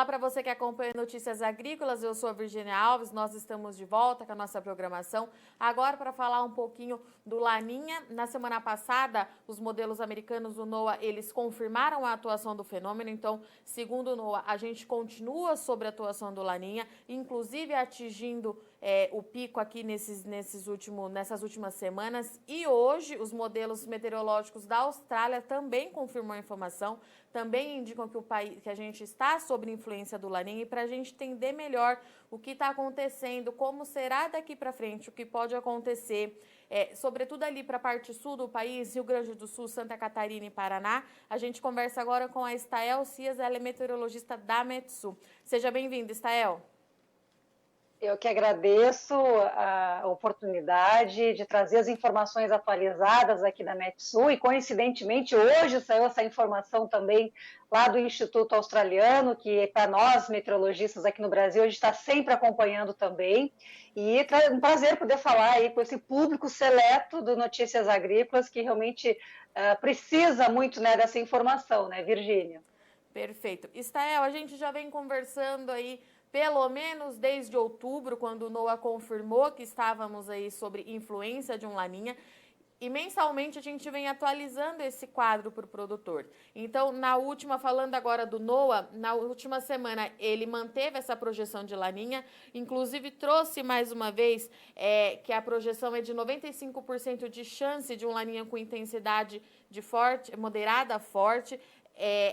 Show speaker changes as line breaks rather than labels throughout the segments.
Olá para você que acompanha Notícias Agrícolas, eu sou a Virgínia Alves, nós estamos de volta com a nossa programação. Agora para falar um pouquinho do Laninha. Na semana passada, os modelos americanos do NOAA, eles confirmaram a atuação do fenômeno, então, segundo o NOAA, a gente continua sobre a atuação do Laninha, inclusive atingindo o pico aqui nessas últimas semanas. E hoje, os modelos meteorológicos da Austrália também confirmam a informação, também indicam que a gente está sob influência do Laninha, e para a gente entender melhor o que está acontecendo, como será daqui para frente, o que pode acontecer, sobretudo ali para a parte sul do país, Rio Grande do Sul, Santa Catarina e Paraná, a gente conversa agora com a Estael Cias, ela é meteorologista da Metsu. Seja bem-vinda, Estael.
Eu que agradeço a oportunidade de trazer as informações atualizadas aqui da Metsu, e coincidentemente hoje saiu essa informação também lá do Instituto Australiano, que para nós meteorologistas aqui no Brasil a gente está sempre acompanhando também, e é um prazer poder falar aí com esse público seleto do Notícias Agrícolas, que realmente precisa muito, né, dessa informação, né, Virgínia?
Perfeito. Estael, a gente já vem conversando aí pelo menos desde outubro, quando o NOAA confirmou que estávamos aí sobre influência de um Laninha, e mensalmente a gente vem atualizando esse quadro para o produtor. Então, falando agora do NOAA, na última semana ele manteve essa projeção de Laninha, inclusive trouxe mais uma vez que a projeção é de 95% de chance de um Laninha com intensidade de moderada a forte.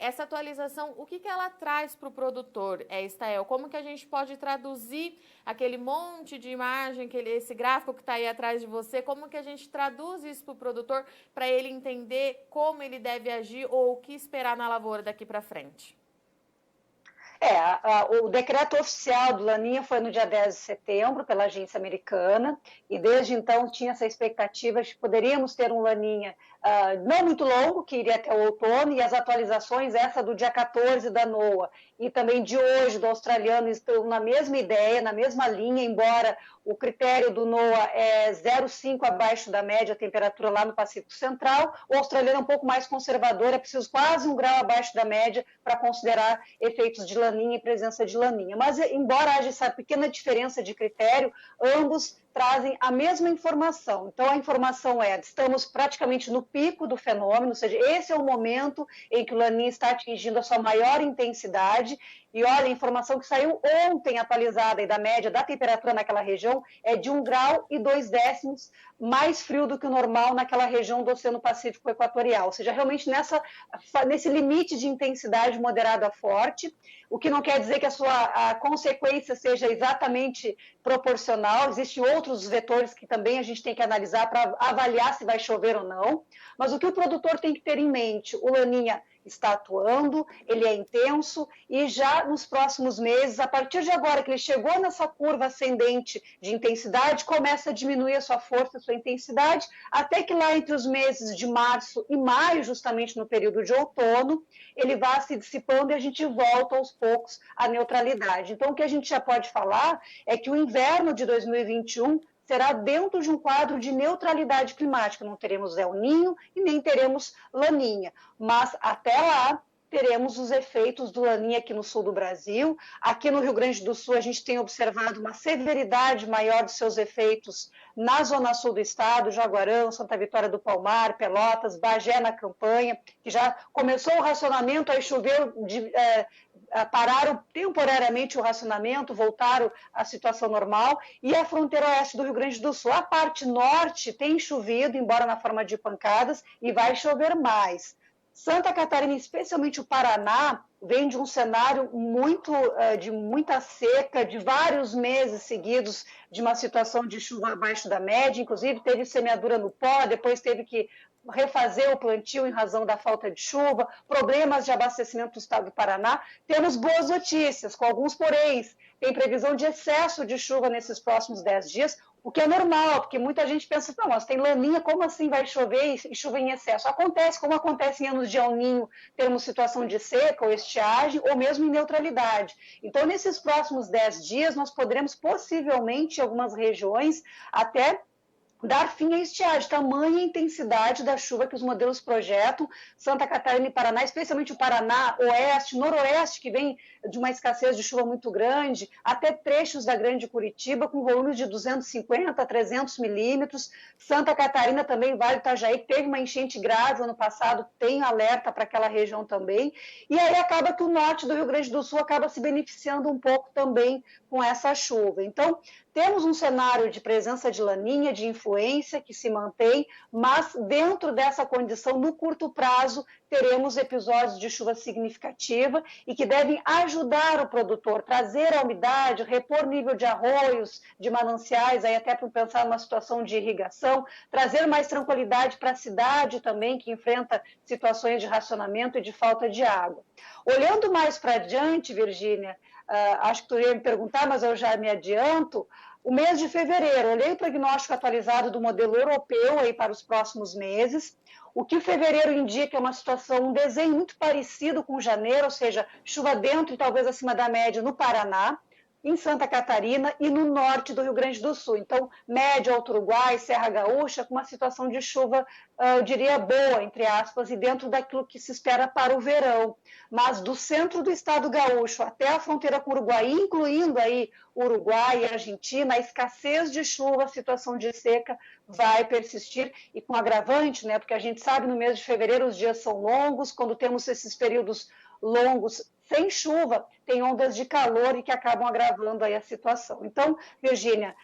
Essa atualização, o que ela traz para o produtor, Estael? Como que a gente pode traduzir aquele monte de imagem, esse gráfico que está aí atrás de você, como que a gente traduz isso para o produtor, para ele entender como ele deve agir ou o que esperar na lavoura daqui para frente?
O decreto oficial do Laninha foi no dia 10 de setembro, pela agência americana, e desde então tinha essa expectativa de que poderíamos ter um Laninha não muito longo, que iria até o outono, e as atualizações, essa do dia 14 da NOAA e também de hoje do australiano, estão na mesma ideia, na mesma linha, embora o critério do NOAA é 0,5 abaixo da média a temperatura lá no Pacífico Central, o australiano é um pouco mais conservador, é preciso quase 1 grau abaixo da média para considerar efeitos de Laninha e presença de Laninha. Mas, embora haja essa pequena diferença de critério, ambos trazem a mesma informação. Então, a informação estamos praticamente no pico do fenômeno, ou seja, esse é o momento em que o Laninha está atingindo a sua maior intensidade. E olha, a informação que saiu ontem atualizada e da média da temperatura naquela região é de 1 grau e 2 décimos mais frio do que o normal naquela região do Oceano Pacífico Equatorial. Ou seja, realmente nesse limite de intensidade moderada a forte, o que não quer dizer que a consequência seja exatamente proporcional. Existem outros vetores que também a gente tem que analisar para avaliar se vai chover ou não. Mas o que o produtor tem que ter em mente, o Laninha está atuando, ele é intenso, e já nos próximos meses, a partir de agora que ele chegou nessa curva ascendente de intensidade, começa a diminuir a sua força, a sua intensidade, até que lá entre os meses de março e maio, justamente no período de outono, ele vai se dissipando e a gente volta aos poucos à neutralidade. Então, o que a gente já pode falar é que o inverno de 2021 será dentro de um quadro de neutralidade climática. Não teremos El Niño e nem teremos Laninha. Mas até lá teremos os efeitos do Laninha aqui no sul do Brasil. Aqui no Rio Grande do Sul a gente tem observado uma severidade maior dos seus efeitos na zona sul do estado, Jaguarão, Santa Vitória do Palmar, Pelotas, Bagé na campanha, que já começou o racionamento, aí choveu pararam temporariamente o racionamento, voltaram à situação normal, e a fronteira oeste do Rio Grande do Sul. A parte norte tem chovido, embora na forma de pancadas, e vai chover mais. Santa Catarina, especialmente o Paraná, vem de um cenário de muita seca, de vários meses seguidos de uma situação de chuva abaixo da média, inclusive teve semeadura no pó, depois teve que refazer o plantio em razão da falta de chuva, problemas de abastecimento do estado do Paraná. Temos boas notícias, com alguns poréns. Tem previsão de excesso de chuva nesses próximos 10 dias, o que é normal, porque muita gente pensa, não, mas tem Laninha, como assim vai chover e chuva em excesso? Acontece, como acontece em anos de El Niño, termos situação de seca ou estiagem, ou mesmo em neutralidade. Então, nesses próximos 10 dias, nós poderemos possivelmente, em algumas regiões, até dar fim à estiagem, tamanha intensidade da chuva que os modelos projetam. Santa Catarina e Paraná, especialmente o Paraná, oeste, noroeste, que vem de uma escassez de chuva muito grande, até trechos da Grande Curitiba, com volumes de 250 a 300 milímetros. Santa Catarina também, Vale do Itajaí, que teve uma enchente grave ano passado, tem alerta para aquela região também. E aí acaba que o norte do Rio Grande do Sul acaba se beneficiando um pouco também com essa chuva. Então, temos um cenário de presença de laninha, de influência que se mantém, mas dentro dessa condição, no curto prazo, teremos episódios de chuva significativa e que devem ajudar o produtor, trazer a umidade, repor nível de arroios, de mananciais, aí até para pensar numa situação de irrigação, trazer mais tranquilidade para a cidade também, que enfrenta situações de racionamento e de falta de água. Olhando mais para adiante, Virgínia, acho que tu ia me perguntar, mas eu já me adianto. O mês de fevereiro, olhei o prognóstico atualizado do modelo europeu aí para os próximos meses. O que fevereiro indica é uma situação, um desenho muito parecido com janeiro, ou seja, chuva dentro e talvez acima da média no Paraná, em Santa Catarina e no norte do Rio Grande do Sul. Então, médio Alto Uruguai, Serra Gaúcha, com uma situação de chuva, eu diria, boa, entre aspas, e dentro daquilo que se espera para o verão. Mas do centro do estado gaúcho até a fronteira com o Uruguai, incluindo aí Uruguai e Argentina, a escassez de chuva, a situação de seca vai persistir e com agravante, né? Porque a gente sabe no mês de fevereiro os dias são longos, quando temos esses períodos longos sem chuva, tem ondas de calor e que acabam agravando aí a situação. Então, Virgínia,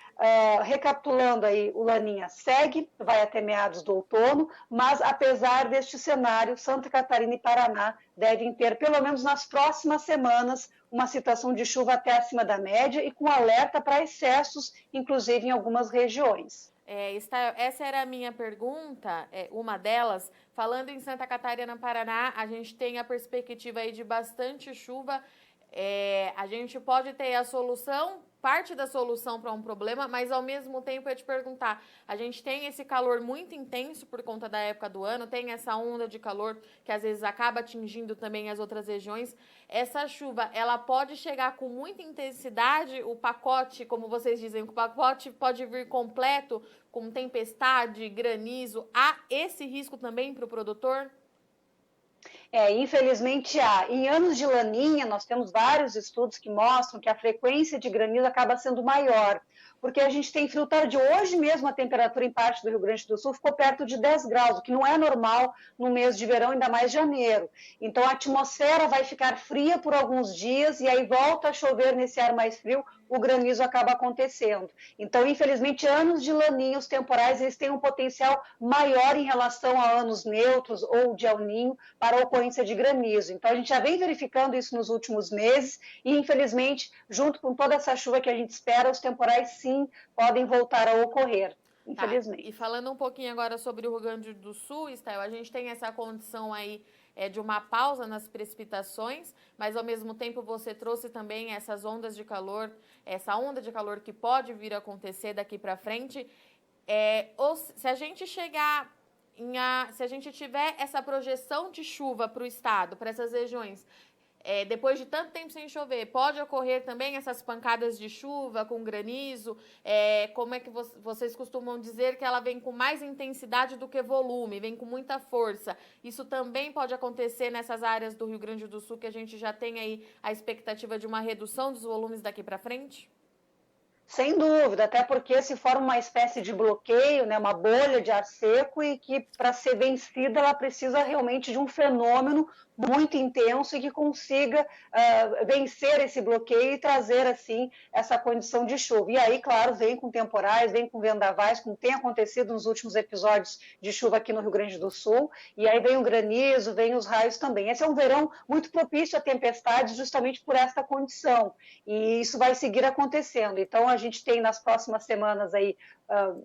recapitulando aí, o Laninha segue, vai até meados do outono, mas apesar deste cenário, Santa Catarina e Paraná devem ter, pelo menos nas próximas semanas, uma situação de chuva até acima da média e com alerta para excessos, inclusive em algumas regiões.
Essa era a minha pergunta, uma delas. Falando em Santa Catarina, Paraná, a gente tem a perspectiva aí de bastante chuva. A gente pode ter a solução, parte da solução para um problema, mas ao mesmo tempo eu ia te perguntar, a gente tem esse calor muito intenso por conta da época do ano, tem essa onda de calor que às vezes acaba atingindo também as outras regiões. Essa chuva, ela pode chegar com muita intensidade, o pacote, como vocês dizem, o pacote pode vir completo, com tempestade, granizo. Há esse risco também para o produtor?
Infelizmente há. Em anos de laninha, nós temos vários estudos que mostram que a frequência de granizo acaba sendo maior, porque a gente tem frio tardio. Hoje mesmo a temperatura em parte do Rio Grande do Sul ficou perto de 10 graus, o que não é normal no mês de verão, ainda mais janeiro. Então a atmosfera vai ficar fria por alguns dias e aí volta a chover nesse ar mais frio, o granizo acaba acontecendo. Então, infelizmente, anos de laninha, os temporais, eles têm um potencial maior em relação a anos neutros ou de El Niño para a ocorrência de granizo. Então, a gente já vem verificando isso nos últimos meses e, infelizmente, junto com toda essa chuva que a gente espera, os temporais, sim, podem voltar a ocorrer. Infelizmente.
Tá. E falando um pouquinho agora sobre o Rio Grande do Sul, Estel, a gente tem essa condição aí de uma pausa nas precipitações, mas ao mesmo tempo você trouxe também essas ondas de calor, essa onda de calor que pode vir a acontecer daqui para frente. Se a gente chegar se a gente tiver essa projeção de chuva para o estado, para essas regiões, depois de tanto tempo sem chover, pode ocorrer também essas pancadas de chuva com granizo? Como é que vocês costumam dizer que ela vem com mais intensidade do que volume, vem com muita força? Isso também pode acontecer nessas áreas do Rio Grande do Sul, que a gente já tem aí a expectativa de uma redução dos volumes daqui para frente?
Sem dúvida, até porque se forma uma espécie de bloqueio, né, uma bolha de ar seco e que, para ser vencida, ela precisa realmente de um fenômeno muito intenso e que consiga vencer esse bloqueio e trazer, assim, essa condição de chuva. E aí, claro, vem com temporais, vem com vendavais, como tem acontecido nos últimos episódios de chuva aqui no Rio Grande do Sul, e aí vem o granizo, vem os raios também. Esse é um verão muito propício a tempestades justamente por esta condição, e isso vai seguir acontecendo. Então, a gente tem nas próximas semanas aí,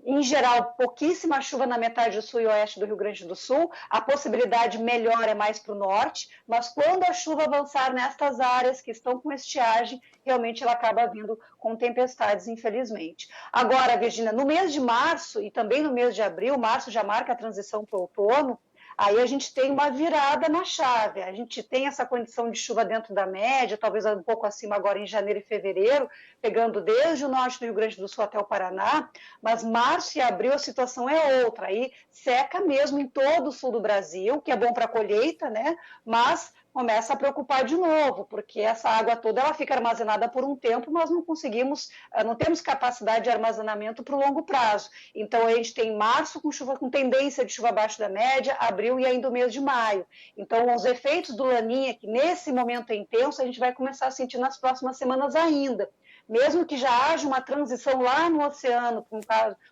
em geral, pouquíssima chuva na metade sul e oeste do Rio Grande do Sul. A possibilidade melhor é mais para o norte, mas quando a chuva avançar nestas áreas que estão com estiagem, realmente ela acaba vindo com tempestades, infelizmente. Agora, Virgínia, no mês de março e também no mês de abril, março já marca a transição para o outono, aí a gente tem uma virada na chave. A gente tem essa condição de chuva dentro da média, talvez um pouco acima agora em janeiro e fevereiro, pegando desde o norte do Rio Grande do Sul até o Paraná, mas março e abril a situação é outra, aí seca mesmo em todo o sul do Brasil, que é bom para a colheita, né? Mas começa a preocupar de novo, porque essa água toda ela fica armazenada por um tempo, mas não temos capacidade de armazenamento para o longo prazo. Então a gente tem março com chuva com tendência de chuva abaixo da média, abril e ainda o mês de maio. Então os efeitos do Laninha, que nesse momento é intenso, a gente vai começar a sentir nas próximas semanas ainda. Mesmo que já haja uma transição lá no oceano, com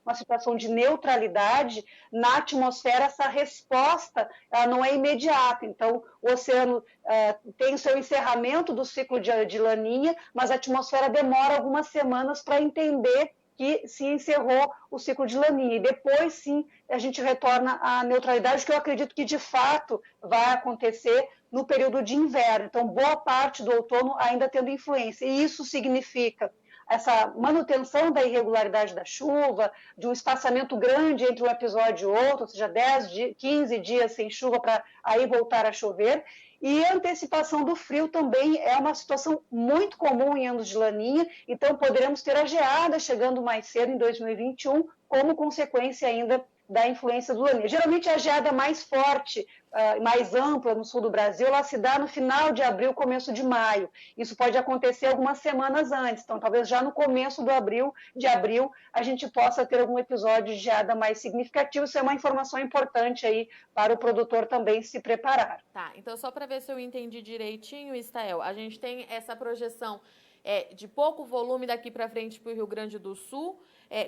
uma situação de neutralidade, na atmosfera essa resposta ela não é imediata. Então, o oceano tem o seu encerramento do ciclo de Laninha, mas a atmosfera demora algumas semanas para entender que se encerrou o ciclo de Laninha. E depois, sim, a gente retorna à neutralidade, que eu acredito que, de fato, vai acontecer no período de inverno. Então, boa parte do outono ainda tendo influência. E isso significa essa manutenção da irregularidade da chuva, de um espaçamento grande entre um episódio e outro, ou seja, 15 dias sem chuva para aí voltar a chover. E a antecipação do frio também é uma situação muito comum em anos de Laninha, então poderemos ter a geada chegando mais cedo em 2021, como consequência ainda da influência do Laninha. Geralmente a geada mais forte, mais ampla no sul do Brasil, ela se dá no final de abril, começo de maio. Isso pode acontecer algumas semanas antes, então talvez já no começo de abril a gente possa ter algum episódio de geada mais significativo. Isso é uma informação importante aí para o produtor também se preparar.
Tá, então só para ver se eu entendi direitinho, Estael, a gente tem essa projeção de pouco volume daqui para frente para o Rio Grande do Sul,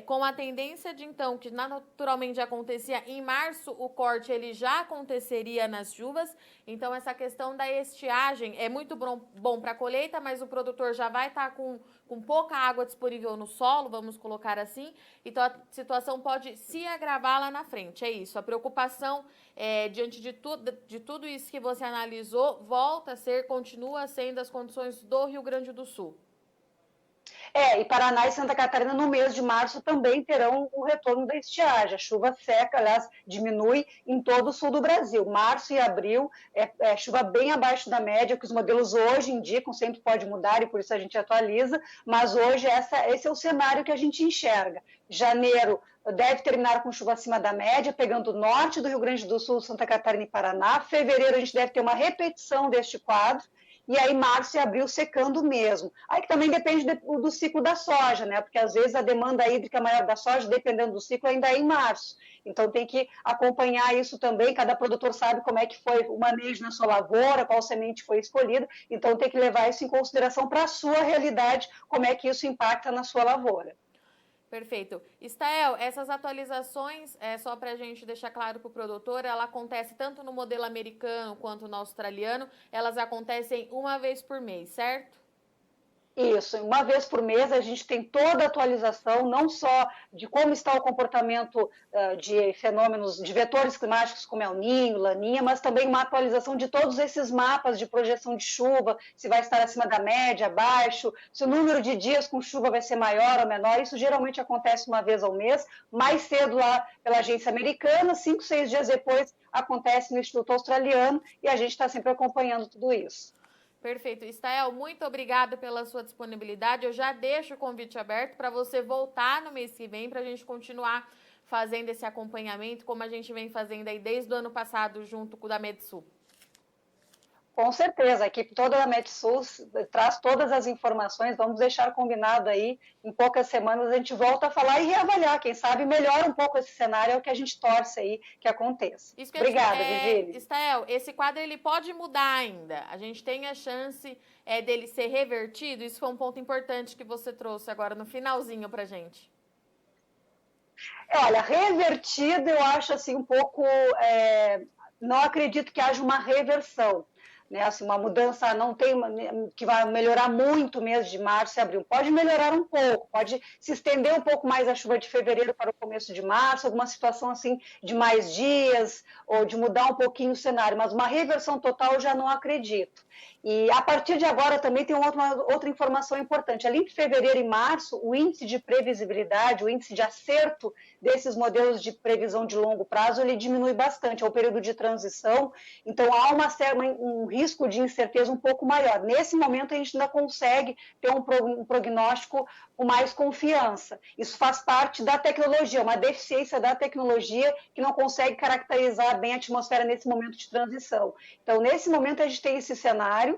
com a tendência de, então, que naturalmente acontecia em março, o corte ele já aconteceria nas chuvas, então essa questão da estiagem é muito bom para a colheita, mas o produtor já vai estar com pouca água disponível no solo, vamos colocar assim, então a situação pode se agravar lá na frente, é isso, a preocupação diante de tudo isso que você analisou, continua sendo as condições do Rio Grande do Sul.
E Paraná e Santa Catarina no mês de março também terão o retorno da estiagem. A chuva seca, aliás, diminui em todo o sul do Brasil. Março e abril é chuva bem abaixo da média, que os modelos hoje indicam, sempre pode mudar e por isso a gente atualiza, mas hoje esse é o cenário que a gente enxerga. Janeiro deve terminar com chuva acima da média, pegando o norte do Rio Grande do Sul, Santa Catarina e Paraná. Fevereiro a gente deve ter uma repetição deste quadro. E aí março e abril secando mesmo. Aí que também depende do ciclo da soja, né? Porque às vezes a demanda hídrica maior da soja, dependendo do ciclo, ainda é em março. Então tem que acompanhar isso também, cada produtor sabe como é que foi o manejo na sua lavoura, qual semente foi escolhida, então tem que levar isso em consideração para a sua realidade, como é que isso impacta na sua lavoura.
Perfeito. Estael, essas atualizações, só para a gente deixar claro para o produtor, ela acontece tanto no modelo americano quanto no australiano, elas acontecem uma vez por mês, certo?
Isso, uma vez por mês a gente tem toda a atualização, não só de como está o comportamento de fenômenos, de vetores climáticos como El Niño, Laninha, mas também uma atualização de todos esses mapas de projeção de chuva, se vai estar acima da média, abaixo, se o número de dias com chuva vai ser maior ou menor. Isso geralmente acontece uma vez ao mês, mais cedo lá pela agência americana, 5, 6 dias depois acontece no Instituto Australiano e a gente está sempre acompanhando tudo isso.
Perfeito. Estael, muito obrigada pela sua disponibilidade. Eu já deixo o convite aberto para você voltar no mês que vem para a gente continuar fazendo esse acompanhamento, como a gente vem fazendo aí desde o ano passado junto com o da Metsul.
Com certeza, a equipe toda da Metsul traz todas as informações, vamos deixar combinado aí, em poucas semanas a gente volta a falar e reavaliar, quem sabe melhora um pouco esse cenário, é o que a gente torce aí que aconteça. Obrigada, Virgínia.
Estael, esse quadro ele pode mudar ainda, a gente tem a chance dele ser revertido, isso foi um ponto importante que você trouxe agora no finalzinho pra gente.
Olha, revertido eu acho assim um pouco, não acredito que haja uma reversão. Né, assim, uma mudança não tem que vai melhorar muito o mês de março e abril. Pode melhorar um pouco, pode se estender um pouco mais a chuva de fevereiro para o começo de março, alguma situação assim de mais dias ou de mudar um pouquinho o cenário, mas uma reversão total eu já não acredito. E a partir de agora também tem outra informação importante. Ali em fevereiro e março, o índice de previsibilidade, o índice de acerto desses modelos de previsão de longo prazo, ele diminui bastante, é o período de transição, então há um risco de incerteza um pouco maior. Nesse momento, a gente ainda consegue ter um prognóstico com mais confiança. Isso faz parte da tecnologia, uma deficiência da tecnologia que não consegue caracterizar bem a atmosfera nesse momento de transição. Então, nesse momento, a gente tem esse cenário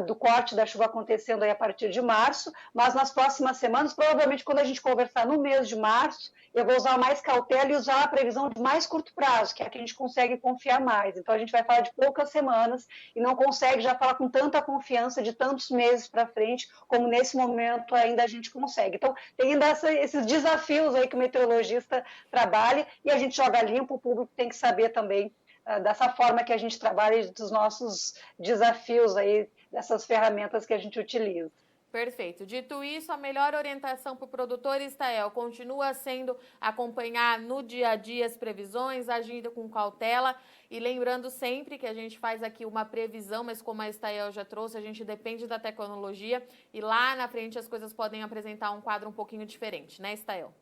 do corte da chuva acontecendo aí a partir de março, mas nas próximas semanas, provavelmente quando a gente conversar no mês de março, eu vou usar mais cautela e usar a previsão de mais curto prazo, que é a que a gente consegue confiar mais. Então, a gente vai falar de poucas semanas e não consegue já falar com tanta confiança de tantos meses para frente, como nesse momento ainda a gente consegue. Então, tem ainda esses desafios aí que o meteorologista trabalha e a gente joga limpo, o público tem que saber também dessa forma que a gente trabalha e dos nossos desafios aí, dessas ferramentas que a gente utiliza.
Perfeito. Dito isso, a melhor orientação para o produtor, Estael, continua sendo acompanhar no dia a dia as previsões, agindo com cautela e lembrando sempre que a gente faz aqui uma previsão, mas como a Estael já trouxe, a gente depende da tecnologia e lá na frente as coisas podem apresentar um quadro um pouquinho diferente, né, Estael?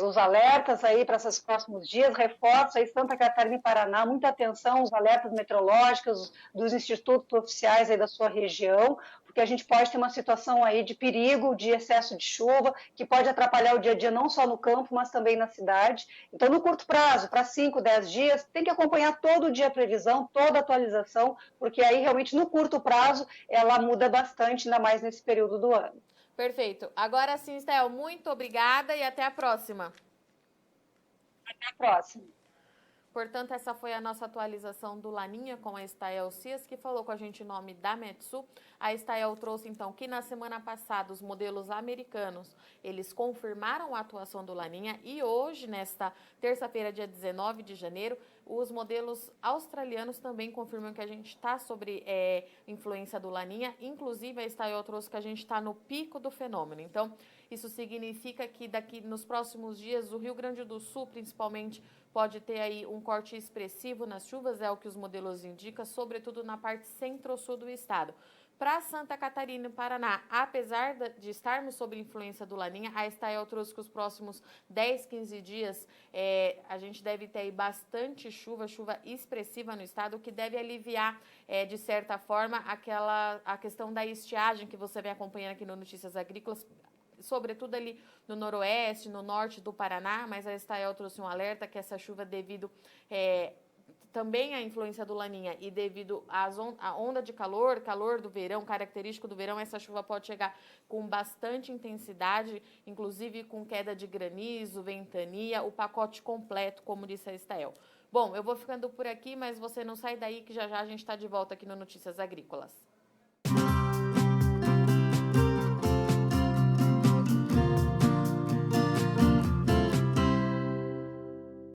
Os alertas aí para esses próximos dias, reforço aí Santa Catarina e Paraná, muita atenção os alertas meteorológicos dos institutos oficiais aí da sua região, porque a gente pode ter uma situação aí de perigo, de excesso de chuva, que pode atrapalhar o dia a dia não só no campo, mas também na cidade. Então, no curto prazo, para 5, 10 dias, tem que acompanhar todo dia a previsão, toda a atualização, porque aí realmente no curto prazo ela muda bastante, ainda mais nesse período do ano.
Perfeito. Agora sim, Estael, muito obrigada e até a próxima.
Até a próxima.
Portanto, essa foi a nossa atualização do Laninha com a Estael Cias, que falou com a gente em nome da Metsu. A Estael trouxe, então, que na semana passada os modelos americanos, eles confirmaram a atuação do Laninha e hoje, nesta terça-feira, dia 19 de janeiro, os modelos australianos também confirmam que a gente está sobre influência do Laninha. Inclusive, a Estael trouxe que a gente está no pico do fenômeno. Então, isso significa que daqui nos próximos dias, o Rio Grande do Sul, principalmente, pode ter aí um corte expressivo nas chuvas, é o que os modelos indicam, sobretudo na parte centro-sul do estado. Para Santa Catarina e Paraná, apesar de estarmos sob influência do Laninha, a Estael trouxe que os próximos 10, 15 dias a gente deve ter aí bastante chuva expressiva no estado, o que deve aliviar, de certa forma, a questão da estiagem que você vem acompanhando aqui no Notícias Agrícolas, sobretudo ali no noroeste, no norte do Paraná, mas a Estael trouxe um alerta que essa chuva devido também à influência do Laninha e devido à onda de calor do verão, característico do verão, essa chuva pode chegar com bastante intensidade, inclusive com queda de granizo, ventania, o pacote completo, como disse a Estael. Bom, eu vou ficando por aqui, mas você não sai daí que já já a gente está de volta aqui no Notícias Agrícolas.